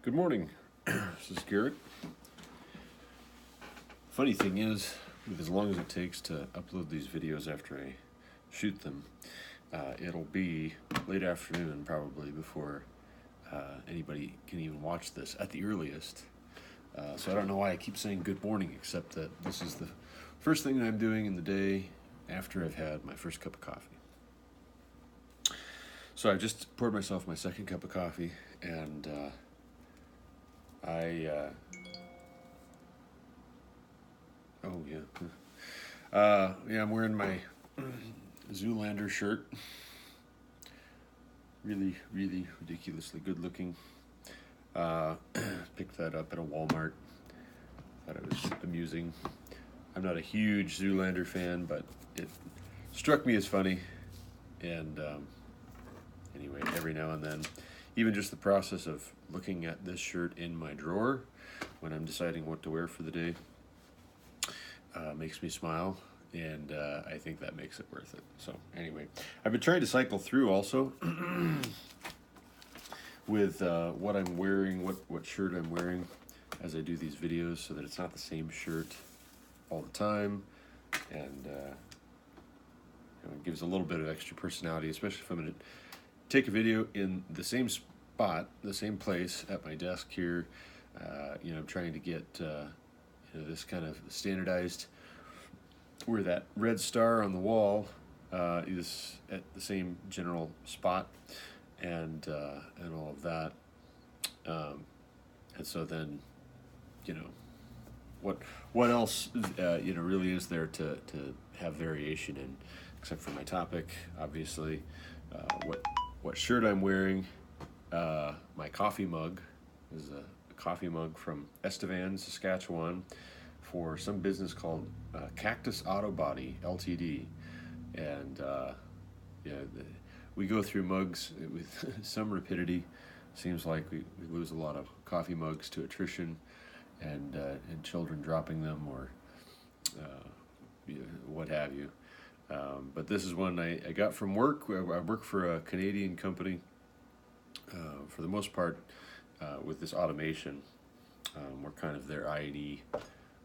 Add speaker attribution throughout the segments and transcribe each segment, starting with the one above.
Speaker 1: Good morning. This is Garrett. Funny thing is, with as long as it takes to upload these videos after I shoot them, it'll be late afternoon probably before anybody can even watch this at the earliest. So I don't know why I keep saying good morning, except that this is the first thing that I'm doing in the day after I've had my first cup of coffee. So I just poured myself my second cup of coffee, and I'm wearing my Zoolander shirt. Really ridiculously good looking. Picked that up at a Walmart. Thought it was amusing. I'm not a huge Zoolander fan, but it struck me as funny. And anyway, every now and then, even just the process of looking at this shirt in my drawer when I'm deciding what to wear for the day makes me smile, and I think that makes it worth it. So anyway, I've been trying to cycle through also with what I'm wearing, what shirt I'm wearing as I do these videos, so that it's not the same shirt all the time, and it gives a little bit of extra personality, especially if I'm going to take a video in the same spot, the same place at my desk here. I'm trying to get this kind of standardized, where that red star on the wall is at the same general spot, and all of that. And so then, what else really is there to have variation in, except for my topic, obviously. What shirt I'm wearing. My coffee mug is a coffee mug from Estevan, Saskatchewan, for some business called Cactus Auto Body Ltd. And we go through mugs with some rapidity. Seems like we lose a lot of coffee mugs to attrition, and children dropping them, or what have you. But this is one I got from work. I work for a Canadian company, for the most part, with this automation. We're kind of their I&E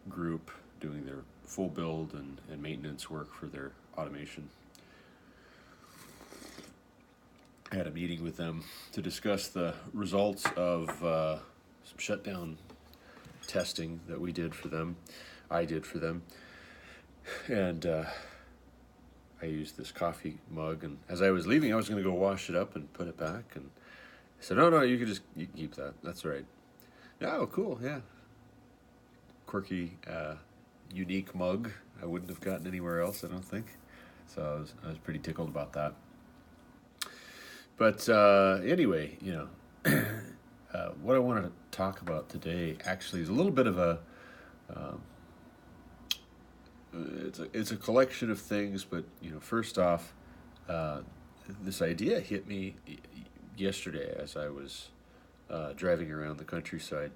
Speaker 1: group, doing their full build and maintenance work for their automation. I had a meeting with them to discuss the results of some shutdown testing that we did for them. I did for them. And I used this coffee mug, and as I was leaving, I was going to go wash it up and put it back, and I said, no, you can keep that. That's all right. Oh, cool, yeah. Quirky, unique mug. I wouldn't have gotten anywhere else, I don't think. So I was pretty tickled about that. But anyway, what I wanted to talk about today actually is a little bit of a it's a collection of things, but first off, this idea hit me yesterday as I was driving around the countryside.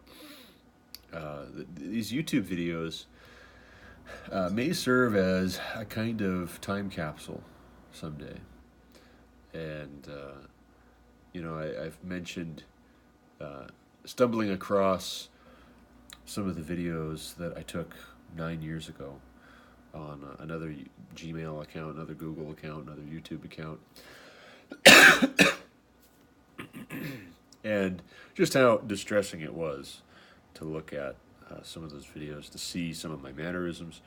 Speaker 1: These YouTube videos may serve as a kind of time capsule someday, and I've mentioned stumbling across some of the videos that I took 9 years ago on another Gmail account, another Google account, another YouTube account. And just how distressing it was to look at some of those videos, to see some of my mannerisms,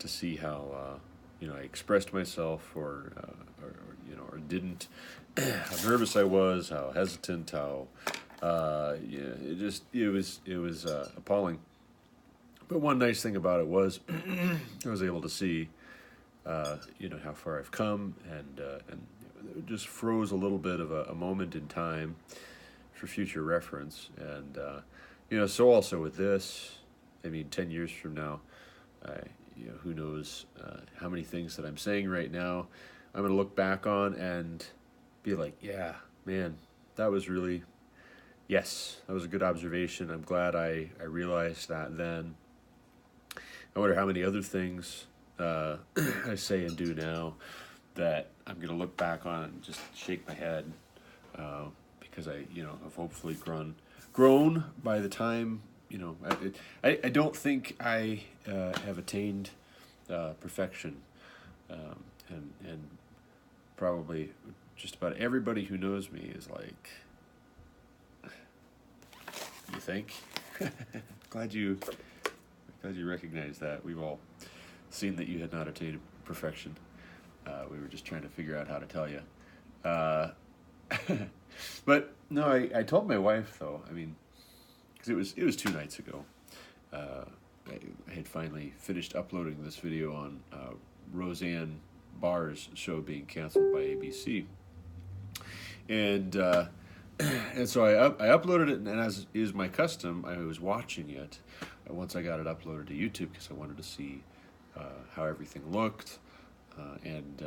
Speaker 1: to see how I expressed myself or didn't, how nervous I was, how hesitant, how it was appalling. But one nice thing about it was I was able to see how far I've come, and it just froze a little bit of a moment in time for future reference. And so also with this, 10 years from now, who knows how many things that I'm saying right now I'm going to look back on and be like, yeah, man, that was a good observation. I'm glad I realized that then. I wonder how many other things I say and do now that I'm going to look back on and just shake my head because I, have hopefully grown by the time, I don't think I have attained perfection, and probably just about everybody who knows me is like, you think? glad you recognize that. We've all seen that you had not attained perfection. We were just trying to figure out how to tell you. But no, I told my wife though. I mean, because it was 2 nights ago. I had finally finished uploading this video on Roseanne Barr's show being canceled by ABC, and so I uploaded it, and as is my custom, I was watching it once I got it uploaded to YouTube because I wanted to see how everything looked, and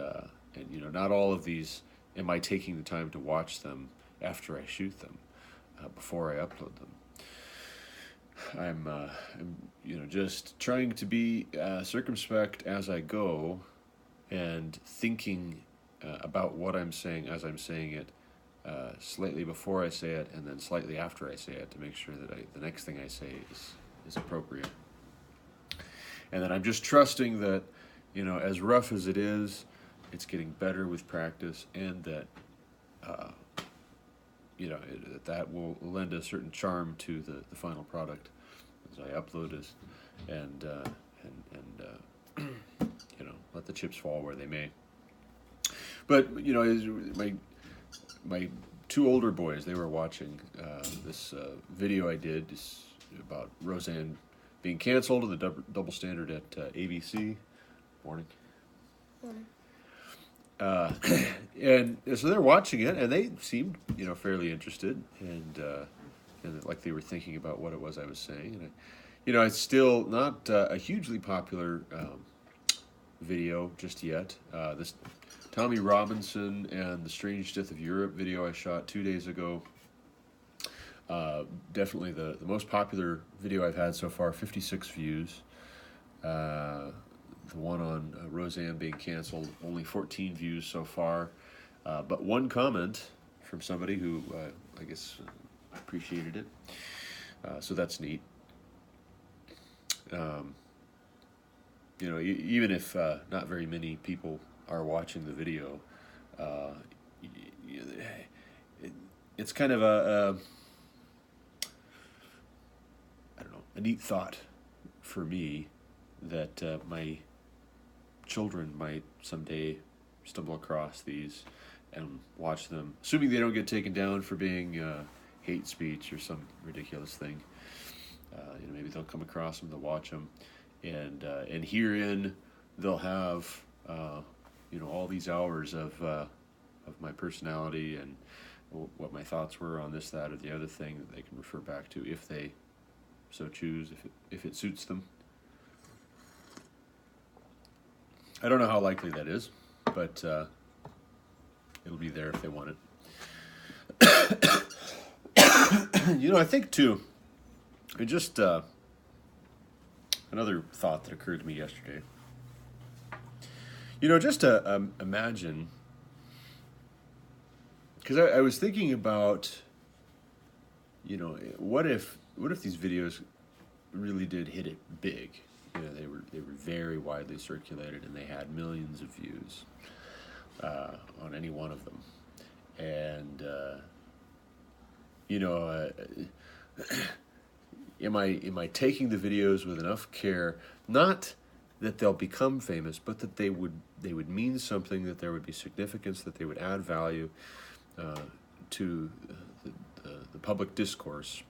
Speaker 1: not all of these am I taking the time to watch them after I shoot them, before I upload them. I'm just trying to be circumspect as I go, and thinking about what I'm saying as I'm saying it, slightly before I say it, and then slightly after I say it, to make sure that the next thing I say is appropriate. And then I'm just trusting that, as rough as it is, it's getting better with practice, and that that will lend a certain charm to the final product as I upload it, and let the chips fall where they may. But my 2 older boys, they were watching this video I did about Roseanne being canceled, and the double standard at ABC. Morning.
Speaker 2: Morning.
Speaker 1: And so they're watching it, and they seemed, fairly interested, and like they were thinking about what it was I was saying. And it's still not a hugely popular video just yet. This Tommy Robinson and the Strange Death of Europe video I shot 2 days ago. Definitely the most popular video I've had so far, 56 views. The one on Roseanne being canceled, only 14 views so far. But 1 comment from somebody who, I guess, appreciated it. So that's neat. Even if not very many people are watching the video, it's kind of a neat thought for me that my children might someday stumble across these and watch them, assuming they don't get taken down for being hate speech or some ridiculous thing. Maybe they'll come across them, they'll watch them, and herein they'll have all these hours of my personality and what my thoughts were on this, that, or the other thing that they can refer back to if they so choose, if it suits them. I don't know how likely that is, but it'll be there if they want it. I think too, and just another thought that occurred to me yesterday. Just to imagine, because I was thinking about, what if these videos really did hit it big? They were very widely circulated, and they had millions of views on any one of them. And am I taking the videos with enough care? Not that they'll become famous, but that they would mean something, that there would be significance, that they would add value to the public discourse.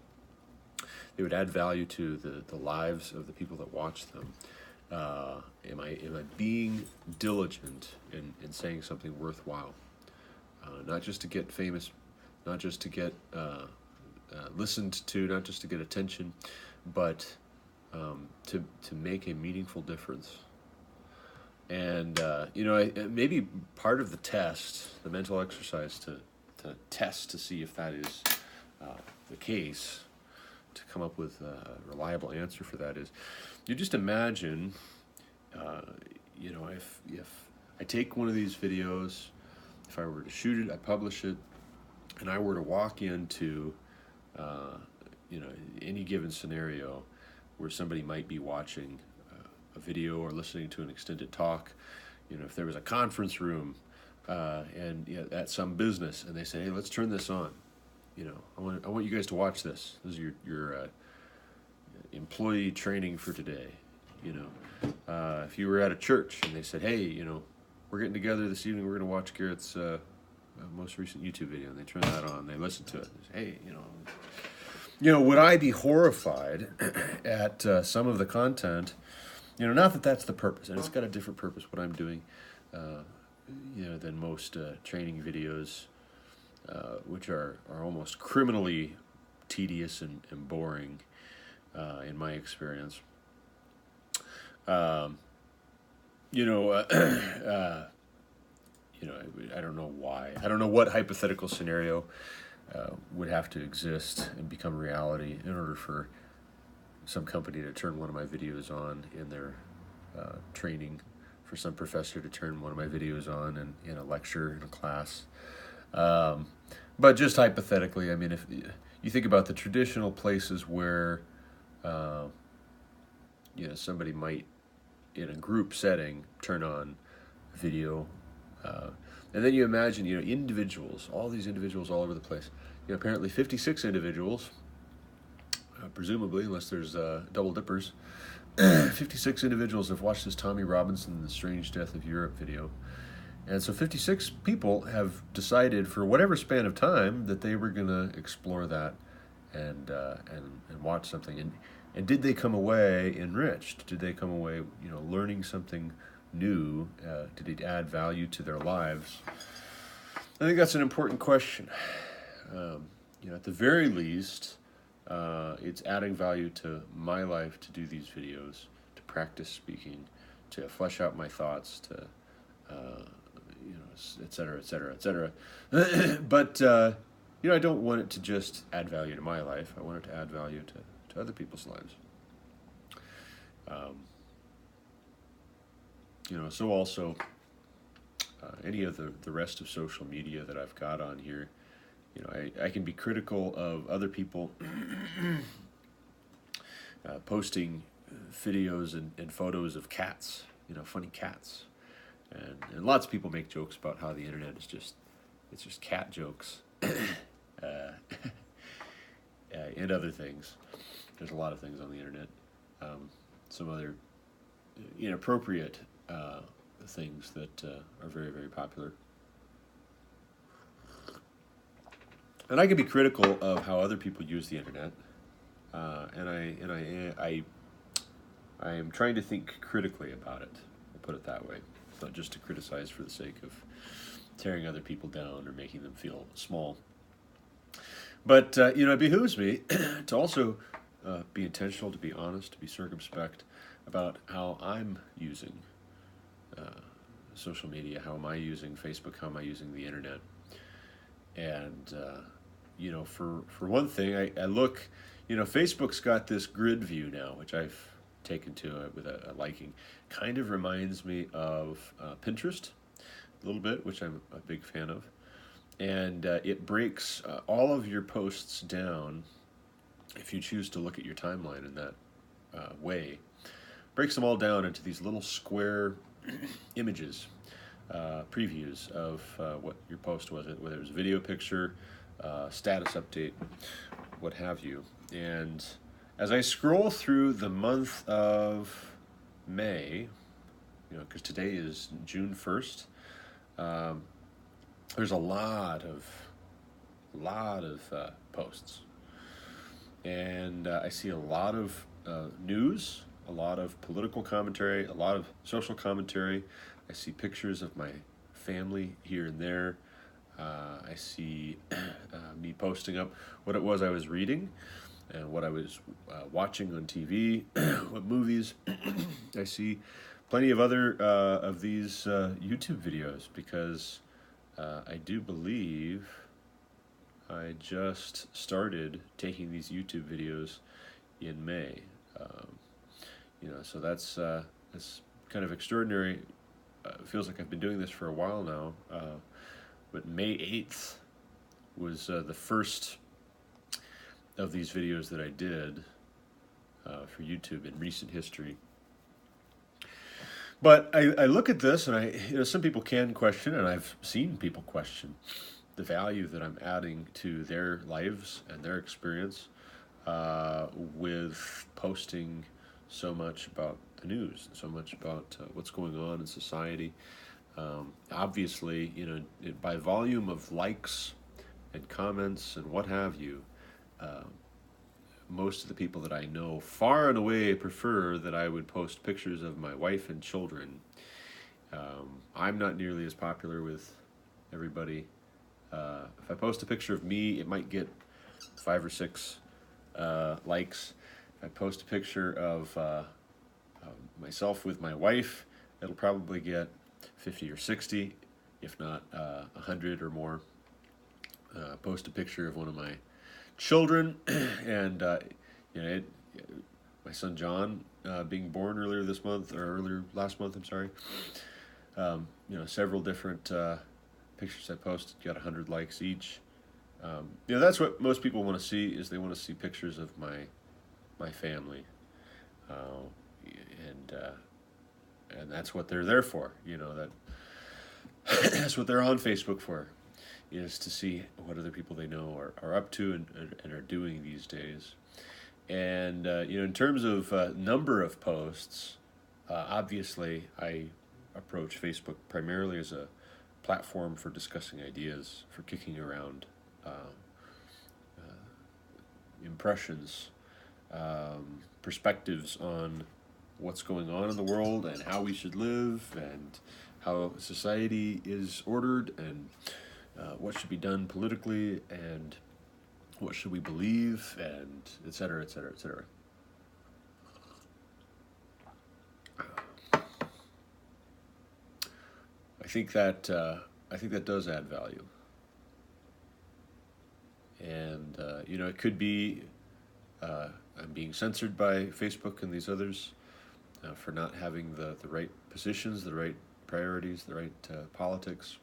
Speaker 1: They would add value to the lives of the people that watch them. Am I being diligent in saying something worthwhile? Not just to get famous, not just to get listened to, not just to get attention, but to make a meaningful difference. And maybe part of the test, the mental exercise to test to see if that is the case, to come up with a reliable answer for that, is you just imagine, if I take one of these videos, if I were to shoot it, I publish it, and I were to walk into, uh, you know, any given scenario where somebody might be watching a video or listening to an extended talk, you know, if there was a conference room and you know, at some business, and they say, hey, let's turn this on. You know, I want you guys to watch this. This is your employee training for today. You know, if you were at a church and they said, hey, you know, we're getting together this evening, we're going to watch Garrett's most recent YouTube video, and they turn that on, they listen to it, and they say, hey, you know, would I be horrified at some of the content? You know, not that that's the purpose, and it's got a different purpose what I'm doing, you know, than most training videos, which are almost criminally tedious and boring, in my experience. You know, you know, I don't know why. I don't know what hypothetical scenario would have to exist and become reality in order for some company to turn one of my videos on in their training, for some professor to turn one of my videos on in a lecture, in a class. But just hypothetically, I mean, if you think about the traditional places where, you know, somebody might, in a group setting, turn on video, and then you imagine, you know, individuals, all these individuals all over the place. You know, apparently 56 individuals, presumably, unless there's double dippers, 56 individuals have watched this Tommy Robinson, The Strange Death of Europe video. And so 56 people have decided for whatever span of time that they were going to explore that and watch something. And did they come away enriched? Did they come away, you know, learning something new? Did it add value to their lives? I think that's an important question. You know, at the very least, it's adding value to my life to do these videos, to practice speaking, to flesh out my thoughts, to you know, et cetera, et cetera, et cetera. But you know, I don't want it to just add value to my life. I want it to add value to other people's lives. You know, so also any of the rest of social media that I've got on here, you know, I can be critical of other people posting videos and photos of cats, you know, funny cats. And lots of people make jokes about how the internet is it's just cat jokes and other things. There's a lot of things on the internet. Some other inappropriate things that are very, very popular. And I can be critical of how other people use the internet, and I am trying to think critically about it. I'll put it that way, not just to criticize for the sake of tearing other people down or making them feel small. But you know, it behooves me to also be intentional, to be honest, to be circumspect about how I'm using social media. How am I using Facebook? How am I using the internet? And you know, for one thing, I look, you know, Facebook's got this grid view now, which I've taken to with a liking. Kind of reminds me of Pinterest a little bit, which I'm a big fan of. And it breaks all of your posts down, if you choose to look at your timeline in that way, breaks them all down into these little square images, previews of what your post was, whether it was a video, picture, status update, what have you. And as I scroll through the month of May, you know, because today is June 1st, there's a lot of posts, and I see a lot of news, a lot of political commentary, a lot of social commentary. I see pictures of my family here and there. I see me posting up what it was I was reading and what I was watching on TV, what movies. I see plenty of other of these YouTube videos because I do believe I just started taking these YouTube videos in May. You know, so that's kind of extraordinary. It feels like I've been doing this for a while now. But May 8th was the first of these videos that I did for YouTube in recent history. But I look at this, and some people can question, and I've seen people question the value that I'm adding to their lives and their experience with posting so much about the news, so much about what's going on in society. Obviously, by volume of likes and comments and what have you, most of the people that I know far and away prefer that I would post pictures of my wife and children. I'm not nearly as popular with everybody. If I post a picture of me, it might get 5 or 6 likes. If I post a picture of myself with my wife, it'll probably get 50 or 60, if not 100 or more. Post a picture of one of my children, and my son John being born earlier last month, I'm sorry. Several different pictures I posted got 100 likes each. That's what most people want to see, is they want to see pictures of my family, and that's what they're there for. That's what they're on Facebook for, is to see what other people they know are up to and are doing these days. And in terms of number of posts, obviously I approach Facebook primarily as a platform for discussing ideas, for kicking around impressions, perspectives on what's going on in the world and how we should live and how society is ordered, and what should be done politically, and what should we believe, and et cetera, et cetera, et cetera. I think that does add value, and it could be I'm being censored by Facebook and these others for not having the right positions, the right priorities, the right politics.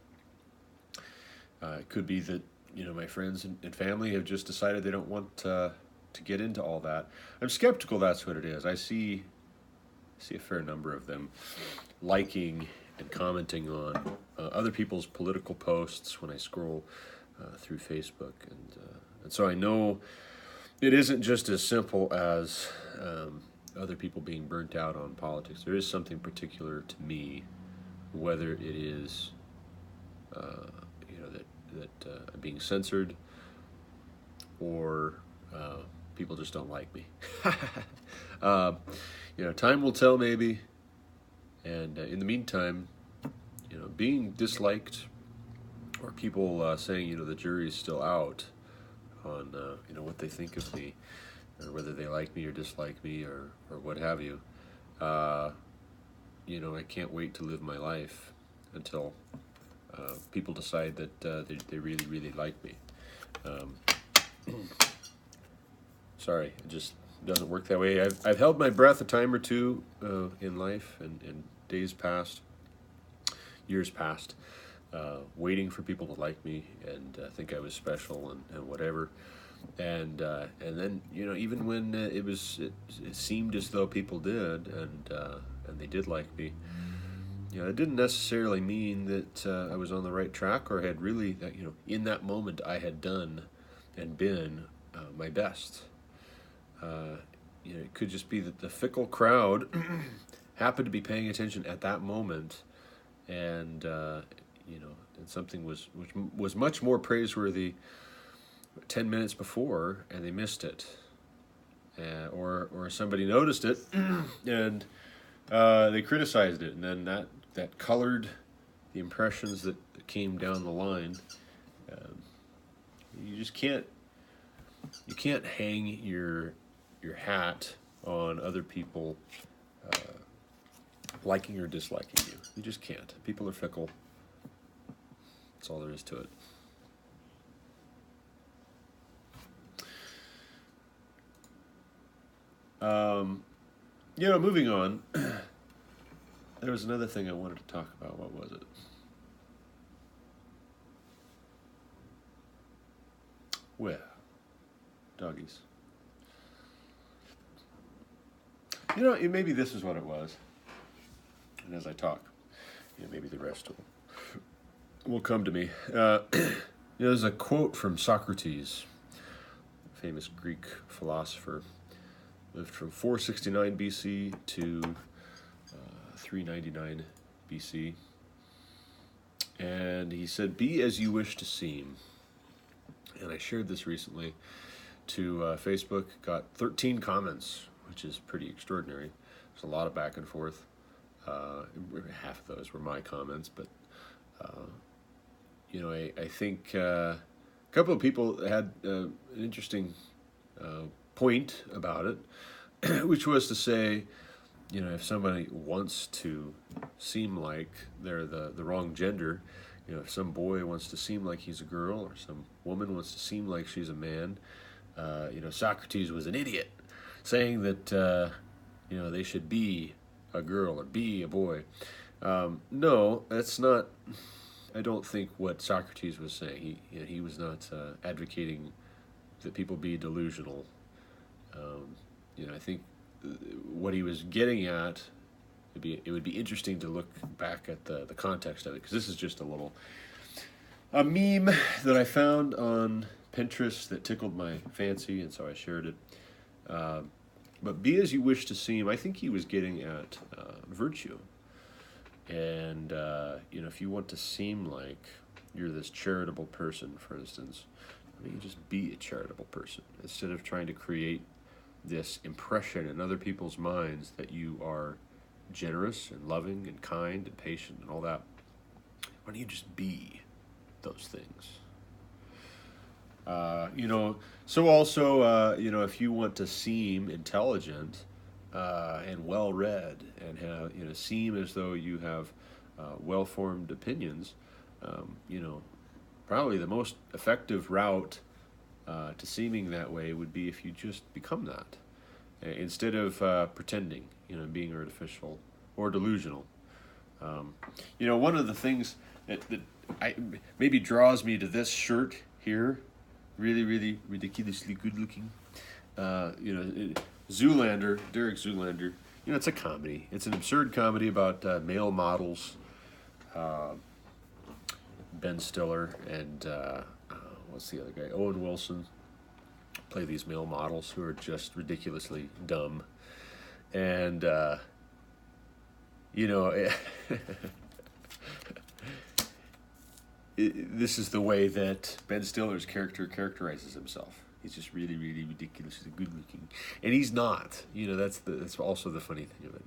Speaker 1: It could be that my friends and family have just decided they don't want to get into all that. I'm skeptical that's what it is. I see a fair number of them liking and commenting on other people's political posts when I scroll through Facebook, and so I know it isn't just as simple as other people being burnt out on politics. There is something particular to me, whether it is that I'm being censored, or people just don't like me. Time will tell, maybe. And in the meantime, being disliked, or people saying, the jury's still out on what they think of me, or whether they like me or dislike me, or what have you. I can't wait to live my life until people decide that they really, really like me. Sorry, it just doesn't work that way. I've held my breath a time or two in life, and in days past, years past, waiting for people to like me and think I was special and whatever. And then even when it seemed as though people did, and they did like me, it didn't necessarily mean that I was on the right track, or had really, in that moment I had done and been my best. It could just be that the fickle crowd happened to be paying attention at that moment, and and something which was much more praiseworthy 10 minutes before, and they missed it, or somebody noticed it and they criticized it, and then that colored the impressions that came down the line. You can't hang your hat on other people liking or disliking you. You just can't. People are fickle. That's all there is to it. Moving on. There was another thing I wanted to talk about. What was it? Well, doggies. Maybe this is what it was. And as I talk, maybe the rest will come to me. There's a quote from Socrates, famous Greek philosopher, lived from 469 BC to 399 BC. And he said, "Be as you wish to seem." And I shared this recently to Facebook, got 13 comments, which is pretty extraordinary. There's a lot of back and forth. Half of those were my comments, but I think a couple of people had an interesting point about it, which was to say, if somebody wants to seem like they're the wrong gender, if some boy wants to seem like he's a girl or some woman wants to seem like she's a man, Socrates was an idiot, saying that they should be a girl or be a boy. No, that's not. I don't think what Socrates was saying. He was not advocating that people be delusional. I think what he was getting at, it would be interesting to look back at the context of it, because this is just a meme that I found on Pinterest that tickled my fancy, and so I shared it. But be as you wish to seem, I think he was getting at virtue. And, if you want to seem like you're this charitable person, for instance, just be a charitable person instead of trying to create this impression in other people's minds that you are generous and loving and kind and patient and all that. Why don't you just be those things? So also, if you want to seem intelligent and well-read and have, seem as though you have well-formed opinions, probably the most effective route to seeming that way would be if you just become that, instead of pretending, being artificial or delusional. One of the things that maybe draws me to this shirt here, really, really ridiculously good-looking, Zoolander, Derek Zoolander. It's a comedy. It's an absurd comedy about male models, Ben Stiller and what's the other guy? Owen Wilson play these male models who are just ridiculously dumb, and this is the way that Ben Stiller's character characterizes himself. He's just really, really ridiculously good-looking, and he's not. That's also the funny thing of it,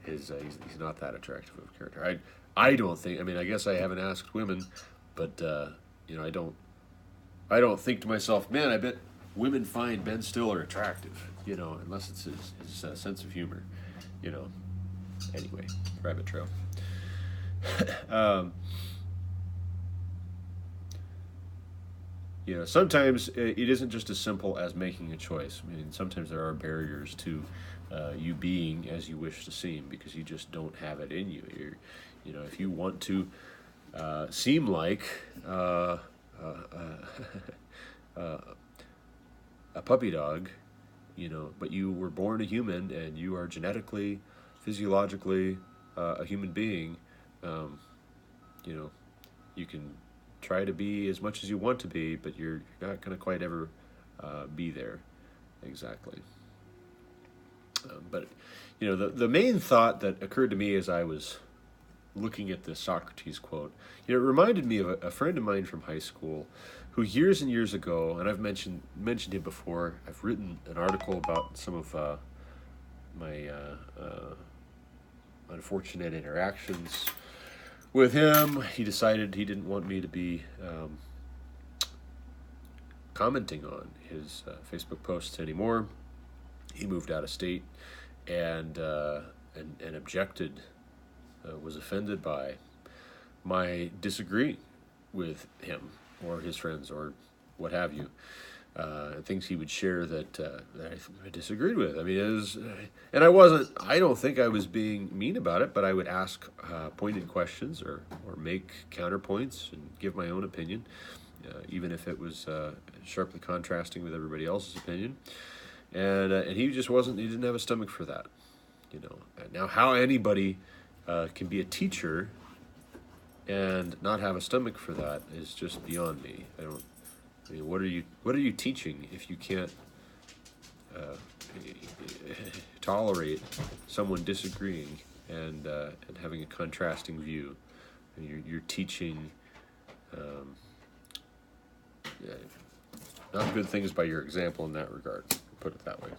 Speaker 1: is he's not that attractive of a character. I don't think. I guess I haven't asked women, but I don't think to myself, man, I bet women find Ben Stiller attractive. Unless it's his sense of humor. Anyway, rabbit trail. Sometimes it isn't just as simple as making a choice. Sometimes there are barriers to you being as you wish to seem, because you just don't have it in you. If you want to seem like a puppy dog, but you were born a human and you are genetically, physiologically a human being, you can try to be as much as you want to be, but you're not going to quite ever be there exactly. But the main thought that occurred to me as I was looking at this Socrates quote, it reminded me of a friend of mine from high school who years and years ago, and I've mentioned him before, I've written an article about some of my unfortunate interactions with him. He decided he didn't want me to be commenting on his Facebook posts anymore. He moved out of state and objected, was offended by my disagreeing with him or his friends or what have you. Things he would share that I disagreed with. And I don't think I was being mean about it, but I would ask pointed questions or make counterpoints and give my own opinion. even if it was sharply contrasting with everybody else's opinion. And he just wasn't. He didn't have a stomach for that. Now how anybody can be a teacher and not have a stomach for that is just beyond me. I mean, what are you teaching if you can't tolerate someone disagreeing and having a contrasting view? And you're teaching not good things by your example in that regard. Put it that way.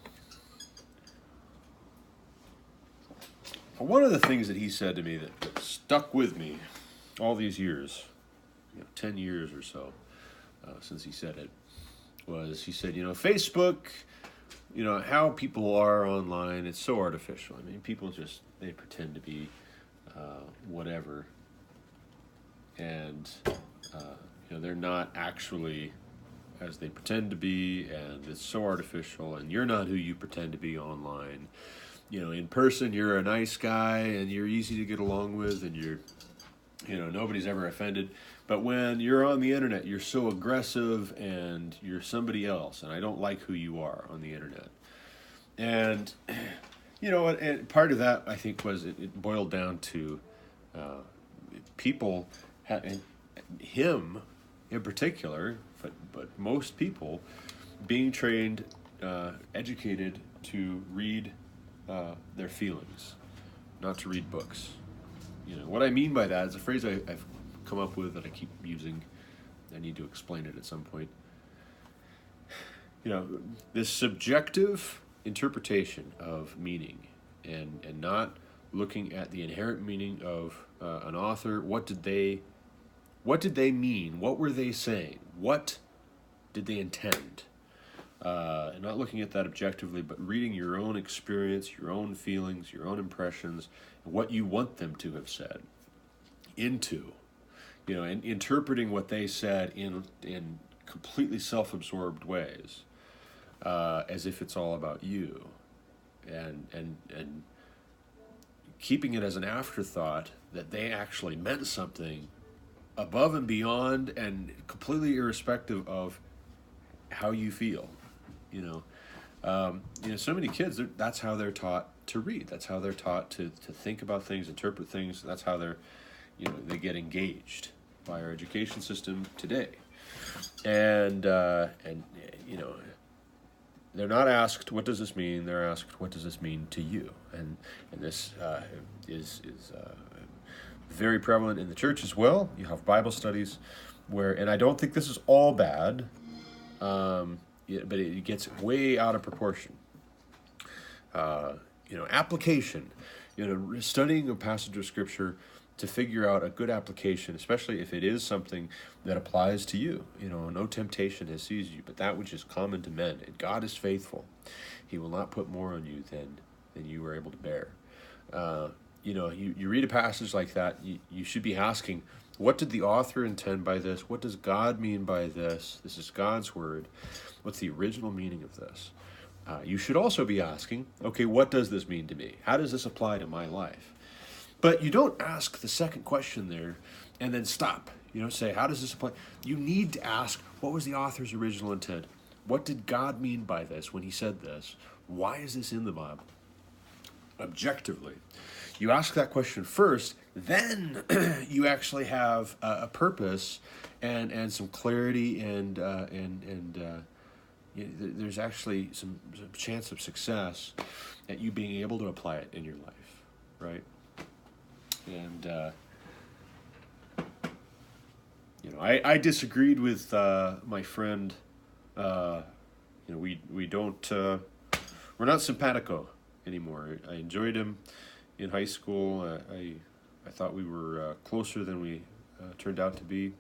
Speaker 1: One of the things that he said to me that stuck with me all these years, 10 years or so since he said it, was he said, Facebook, how people are online, it's so artificial. I mean, people they pretend to be whatever, and they're not actually as they pretend to be, and it's so artificial, and you're not who you pretend to be online. In person, you're a nice guy, and you're easy to get along with, and nobody's ever offended. But when you're on the internet, you're so aggressive, and you're somebody else, and I don't like who you are on the internet. And, and part of that, I think, was it boiled down to people, and him in particular, but most people being trained, educated to read their feelings, not to read books. What I mean by that is a phrase I've come up with that I keep using. I need to explain it at some point. This subjective interpretation of meaning and not looking at the inherent meaning of an author. What did they mean? What were they saying? What did they intend? And not looking at that objectively, but reading your own experience, your own feelings, your own impressions, and what you want them to have said into, and interpreting what they said in completely self-absorbed ways, as if it's all about you, and keeping it as an afterthought that they actually meant something above and beyond and completely irrespective of how you feel. So many kids, that's how they're taught to read. That's how they're taught to think about things, interpret things. That's how they get engaged by our education system today. And they're not asked, what does this mean? They're asked, what does this mean to you? And this is very prevalent in the church as well. You have Bible studies and I don't think this is all bad, but it gets way out of proportion. Application, studying a passage of Scripture to figure out a good application, especially if it is something that applies to you. No temptation has seized you, but that which is common to men. And God is faithful. He will not put more on you than you are able to bear. You read a passage like that, you should be asking, what did the author intend by this? What does God mean by this? This is God's word. What's the original meaning of this? You should also be asking, okay, what does this mean to me? How does this apply to my life? But you don't ask the second question there and then stop. Say, how does this apply? You need to ask, what was the author's original intent? What did God mean by this when he said this? Why is this in the Bible? Objectively. You ask that question first, then you actually have a purpose and some clarity and there's actually some chance of success at you being able to apply it in your life, right? And I disagreed with my friend. We don't we're not simpatico anymore. I enjoyed him in high school. I thought we were closer than we turned out to be.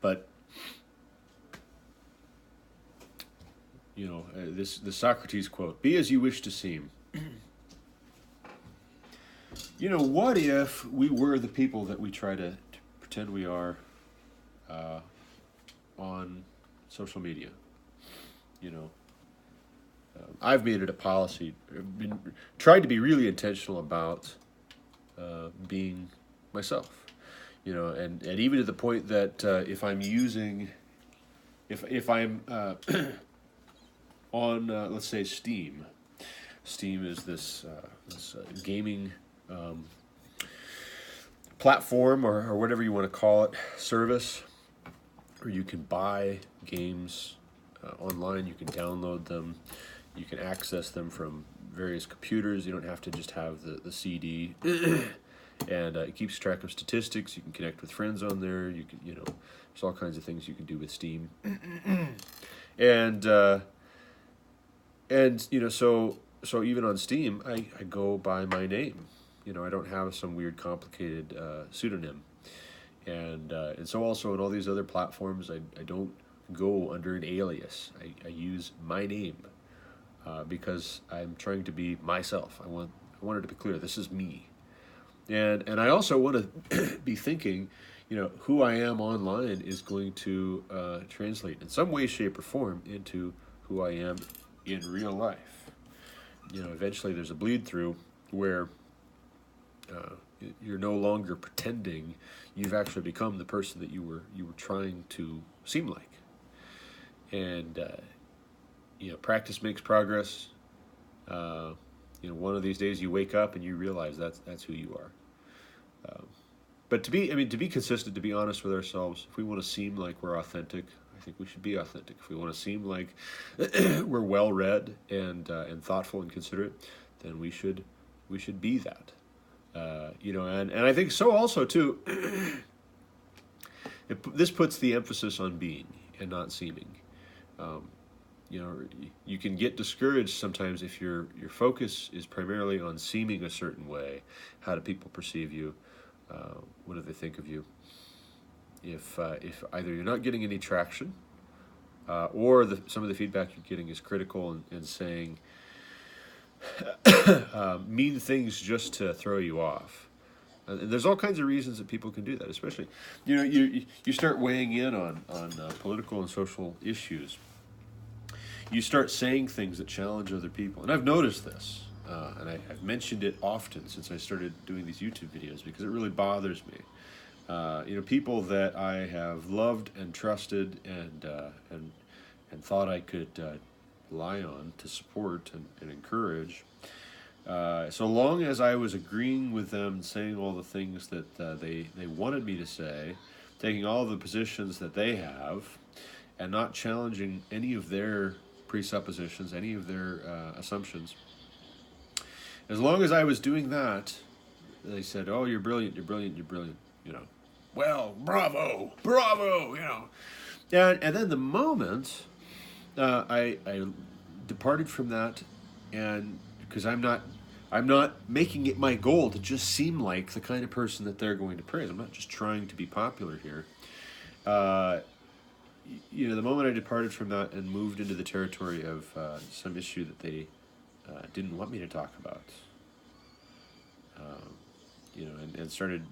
Speaker 1: But the Socrates quote, "Be as you wish to seem." What if we were the people that we try to pretend we are on social media? I've made it a policy, tried to be really intentional about being myself. and even to the point that if I'm using, if I'm on, let's say, Steam. Steam is this gaming platform, or whatever you want to call it, service, where you can buy games online, you can download them, you can access them from various computers. You don't have to just have the CD. And it keeps track of statistics. You can connect with friends on there. You can, there's all kinds of things you can do with Steam. And so even on Steam, I go by my name. I don't have some weird complicated pseudonym. And so also in all these other platforms, I don't go under an alias. I use my name because I'm trying to be myself. I wanted to be clear. This is me. And I also want to be thinking, who I am online is going to translate in some way, shape, or form into who I am in real life. Eventually there's a bleed through where you're no longer pretending. You've actually become the person that you were trying to seem like. And practice makes progress. One of these days you wake up and you realize that's who you are. But to be consistent, to be honest with ourselves, if we want to seem like we're authentic, I think we should be authentic. If we want to seem like we're well read and thoughtful and considerate, then we should be that. And I think so also too. This puts the emphasis on being and not seeming. You can get discouraged sometimes if your focus is primarily on seeming a certain way. How do people perceive you? What do they think of you? If either you're not getting any traction, or some of the feedback you're getting is critical and saying mean things just to throw you off. And there's all kinds of reasons that people can do that, especially you start weighing in on political and social issues. You start saying things that challenge other people. And I've noticed this, and I've mentioned it often since I started doing these YouTube videos because it really bothers me. People that I have loved and trusted and thought I could rely on to support and encourage. So long as I was agreeing with them, saying all the things that they wanted me to say, taking all the positions that they have, and not challenging any of their presuppositions, any of their assumptions. As long as I was doing that, they said, "Oh, you're brilliant, you're brilliant, you're brilliant." Well, bravo, bravo, And then the moment I departed from that, and because I'm not making it my goal to just seem like the kind of person that they're going to praise. I'm not just trying to be popular here. The moment I departed from that and moved into the territory of some issue that they didn't want me to talk about, and started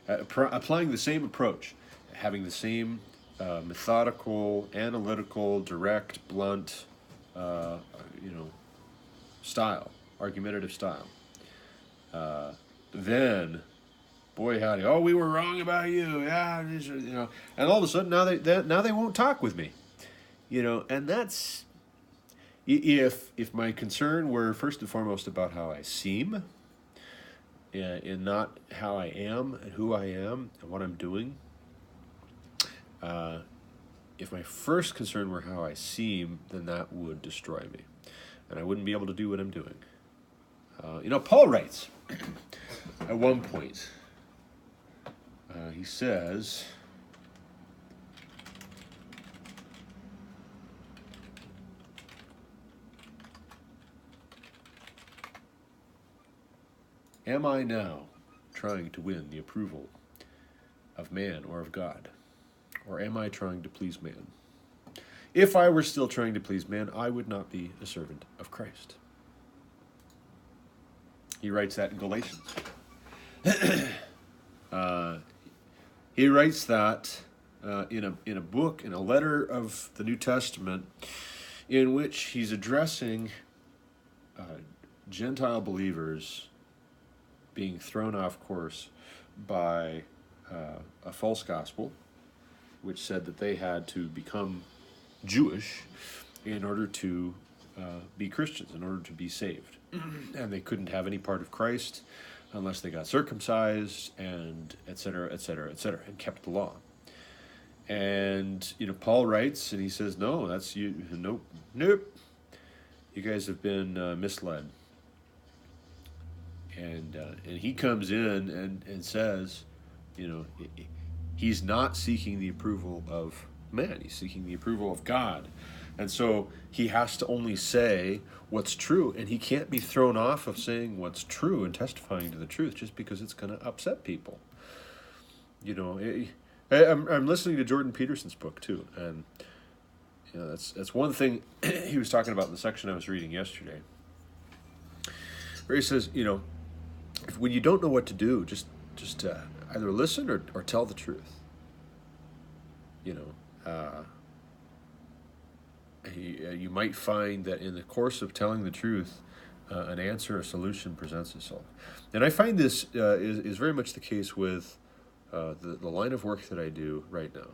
Speaker 1: applying the same approach, having the same methodical, analytical, direct, blunt, style, argumentative style. Then, boy howdy, oh, we were wrong about you, yeah, and all of a sudden now they won't talk with me, and that's if my concern were first and foremost about how I seem, and not how I am and who I am and what I'm doing. If my first concern were how I seem, then that would destroy me, and I wouldn't be able to do what I'm doing. Paul writes at one point. He says, "Am I now trying to win the approval of man or of God? Or am I trying to please man? If I were still trying to please man, I would not be a servant of Christ." He writes that in Galatians. He writes that in a book, in a letter of the New Testament, in which he's addressing Gentile believers being thrown off course by a false gospel, which said that they had to become Jewish in order to be Christians, in order to be saved. And they couldn't have any part of Christ unless they got circumcised, and et cetera, et cetera, et cetera, and kept the law. And, Paul writes, and he says, no, that's you. Nope. You guys have been misled. And he comes in and says, he's not seeking the approval of man. He's seeking the approval of God. And so he has to only say what's true, and he can't be thrown off of saying what's true and testifying to the truth just because it's going to upset people. I'm listening to Jordan Peterson's book too, and that's one thing he was talking about in the section I was reading yesterday, where he says, when you don't know what to do, just either listen or tell the truth. You might find that in the course of telling the truth, an answer, a solution presents itself. And I find this is very much the case with the line of work that I do right now.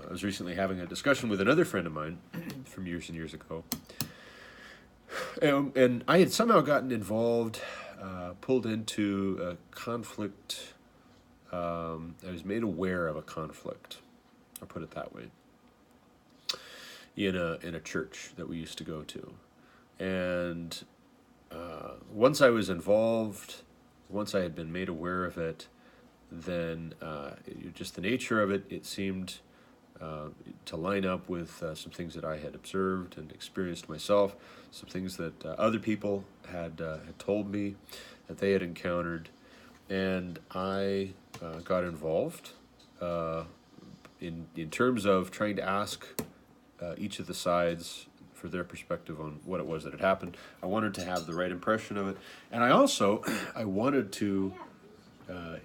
Speaker 1: I was recently having a discussion with another friend of mine from years and years ago. And I had somehow gotten involved, pulled into a conflict. I was made aware of a conflict, I'll put it that way, in a church that we used to go to. And once I was involved, once I had been made aware of it, then just the nature of it, it seemed to line up with some things that I had observed and experienced myself, some things that other people had told me that they had encountered, and I got involved in terms of trying to ask each of the sides for their perspective on what it was that had happened. I wanted to have the right impression of it, and I wanted to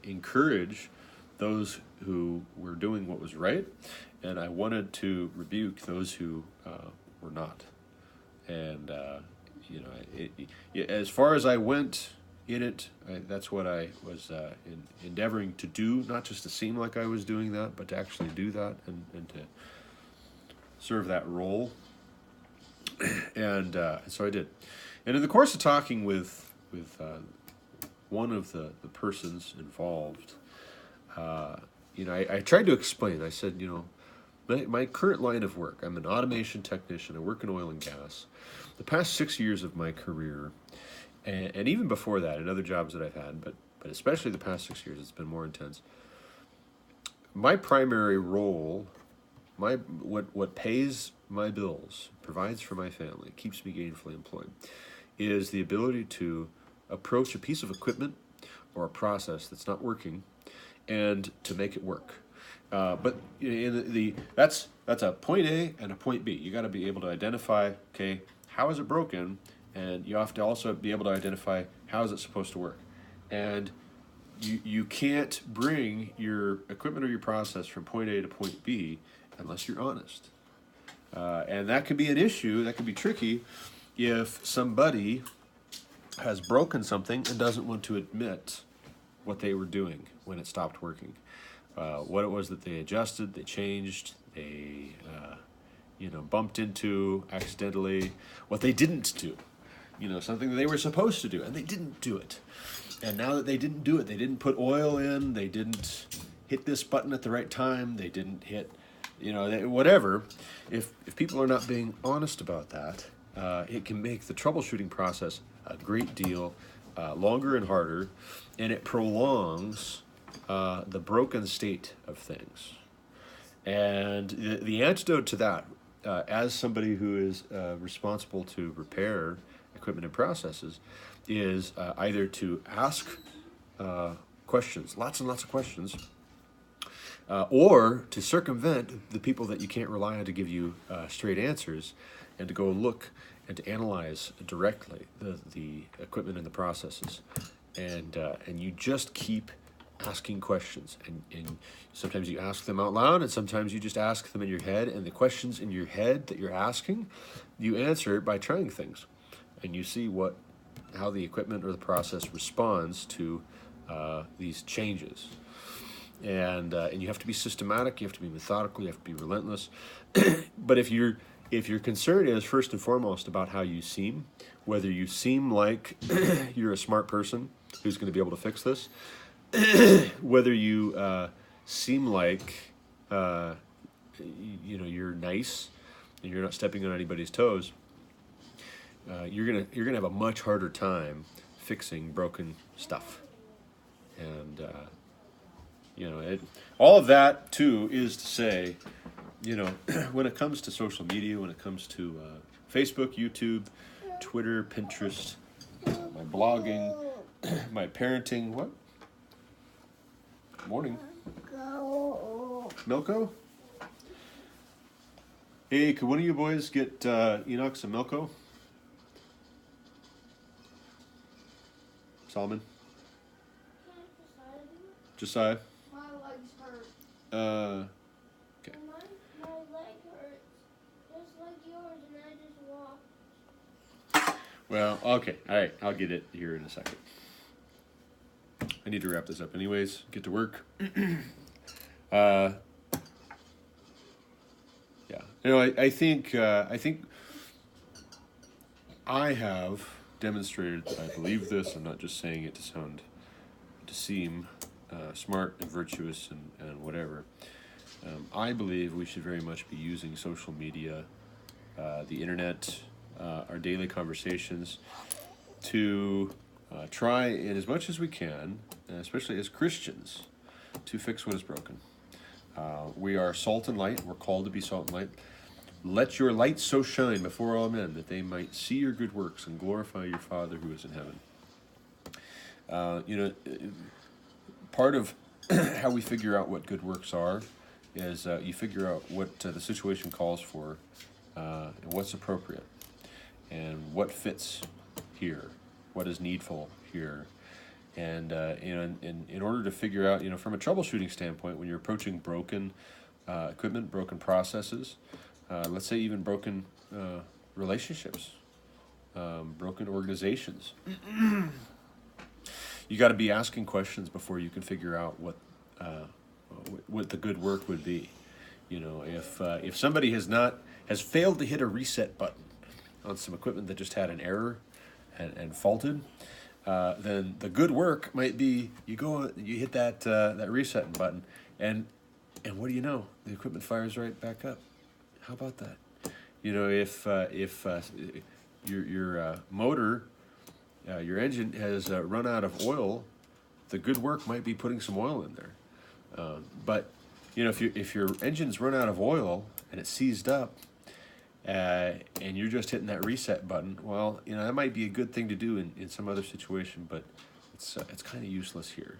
Speaker 1: encourage those who were doing what was right, and I wanted to rebuke those who were not. And as far as I went in it, that's what I was endeavoring to do, not just to seem like I was doing that, but to actually do that and to serve that role. And so I did. And in the course of talking with one of the persons involved, I tried to explain. I said, my current line of work, I'm an automation technician. I work in oil and gas. The past 6 years of my career, and even before that, in other jobs that I've had, but especially the past 6 years, it's been more intense. My primary role, what pays my bills, provides for my family, keeps me gainfully employed, is the ability to approach a piece of equipment or a process that's not working and to make it work. But that's a point A and a point B. You got to be able to identify, okay, how is it broken, and you have to also be able to identify how is it supposed to work. And you can't bring your equipment or your process from point A to point B unless you're honest. And that could be an issue, that could be tricky if somebody has broken something and doesn't want to admit what they were doing when it stopped working. What it was that they adjusted, they changed, they bumped into accidentally, what they didn't do. Something that they were supposed to do, and they didn't do it. And now that they didn't do it, they didn't put oil in, they didn't hit this button at the right time, they didn't hit, whatever. If people are not being honest about that, it can make the troubleshooting process a great deal longer and harder, and it prolongs the broken state of things. And the antidote to that, as somebody who is responsible to repair equipment and processes, is either to ask questions, lots and lots of questions, or to circumvent the people that you can't rely on to give you straight answers, and to go look and to analyze directly the equipment and the processes. And you just keep asking questions, and sometimes you ask them out loud, and sometimes you just ask them in your head, and the questions in your head that you're asking, you answer by trying things, and you see how the equipment or the process responds to these changes. And you have to be systematic, you have to be methodical, you have to be relentless. But if your concern is first and foremost about how you seem, whether you seem like you're a smart person who's going to be able to fix this, whether you seem like you're nice and you're not stepping on anybody's toes, you're gonna have a much harder time fixing broken stuff. And all of that too is to say, when it comes to social media, when it comes to Facebook, YouTube, Twitter, Pinterest, my blogging, my parenting, what? Morning. Milko? Hey, could one of you boys get Enoch some Milko? Solomon? Josiah?
Speaker 2: My legs hurt.
Speaker 1: Okay.
Speaker 2: My leg hurts just like yours, and I just walked.
Speaker 1: Well, okay. All right. I'll get it here in a second. I need to wrap this up anyways. Get to work. Yeah. I think I have demonstrated that I believe this. I'm not just saying it to seem smart and virtuous and whatever. I believe we should very much be using social media, the internet, our daily conversations to try in as much as we can, especially as Christians, to fix what is broken. We are salt and light. We're called to be salt and light. Let your light so shine before all men that they might see your good works and glorify your Father who is in heaven. Part of how we figure out what good works are is you figure out what the situation calls for and what's appropriate and what fits here, what is needful here. And in order to figure out, from a troubleshooting standpoint, when you're approaching broken equipment, broken processes, let's say even broken relationships, broken organizations, you got to be asking questions before you can figure out what the good work would be. If somebody has failed to hit a reset button on some equipment that just had an error and faulted, then the good work might be you hit that reset button, and what do you know? The equipment fires right back up. How about that? If your motor, your engine has run out of oil, the good work might be putting some oil in there. But if your engine's run out of oil and it's seized up, and you're just hitting that reset button, well, that might be a good thing to do in some other situation, but it's kind of useless here.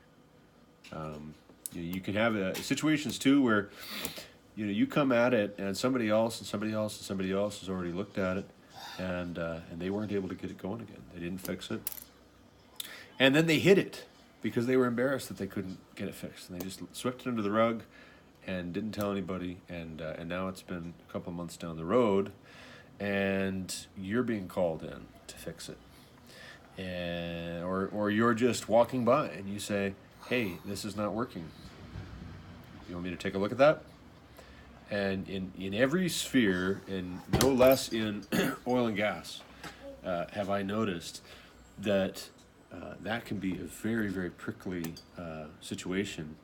Speaker 1: You can have situations too where you come at it and somebody else has already looked at it, and they weren't able to get it going again. They didn't fix it, and then they hid it because they were embarrassed that they couldn't get it fixed, and they just swept it under the rug and didn't tell anybody, and now it's been a couple of months down the road, and you're being called in to fix it, or you're just walking by and you say, hey, this is not working. You want me to take a look at that? And in every sphere, and no less in oil and gas, have I noticed that that can be a very, very prickly situation,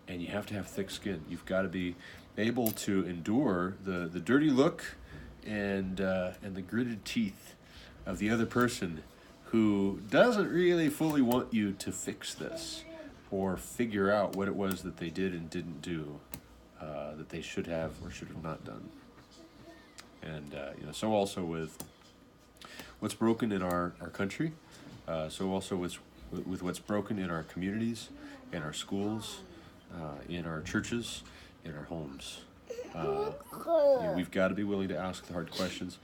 Speaker 1: and you have to have thick skin. You've got to be able to endure the dirty look and the gritted teeth of the other person who doesn't really fully want you to fix this or figure out what it was that they did and didn't do that they should have or should have not done. And so also with what's broken in our country, so also with what's broken in our communities, in our schools, in our churches, in our homes. We've got to be willing to ask the hard questions,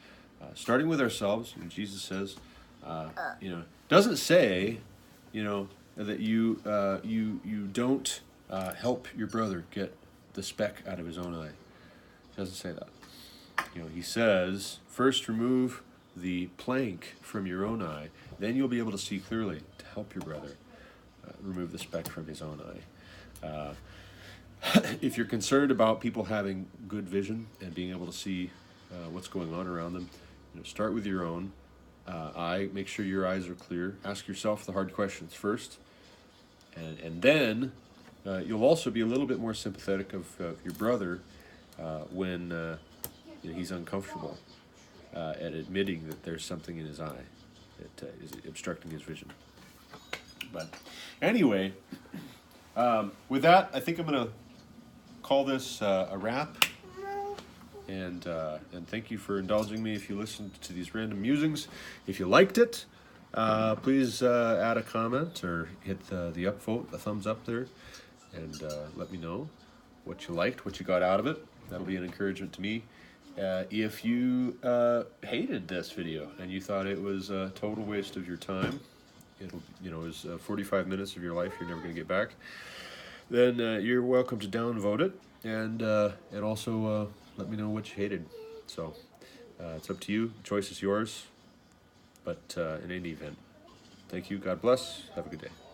Speaker 1: starting with ourselves. And Jesus says, doesn't say, that you don't help your brother get the speck out of his own eye. It doesn't say that. He says, first remove the plank from your own eye, then you'll be able to see clearly to help your brother. remove the speck from his own eye. If you're concerned about people having good vision and being able to see what's going on around them, start with your own eye. Make sure your eyes are clear. Ask yourself the hard questions first, and then you'll also be a little bit more sympathetic of your brother when he's uncomfortable at admitting that there's something in his eye that is obstructing his vision. But anyway, with that, I think I'm going to call this a wrap. And thank you for indulging me if you listened to these random musings. If you liked it, please add a comment or hit the upvote, the thumbs up there, and let me know what you liked, what you got out of it. That'll be an encouragement to me. If you hated this video and you thought it was a total waste of your time, it was 45 minutes of your life you're never going to get back, then you're welcome to downvote it and also let me know what you hated. So it's up to you. The choice is yours. But in any event, thank you. God bless. Have a good day.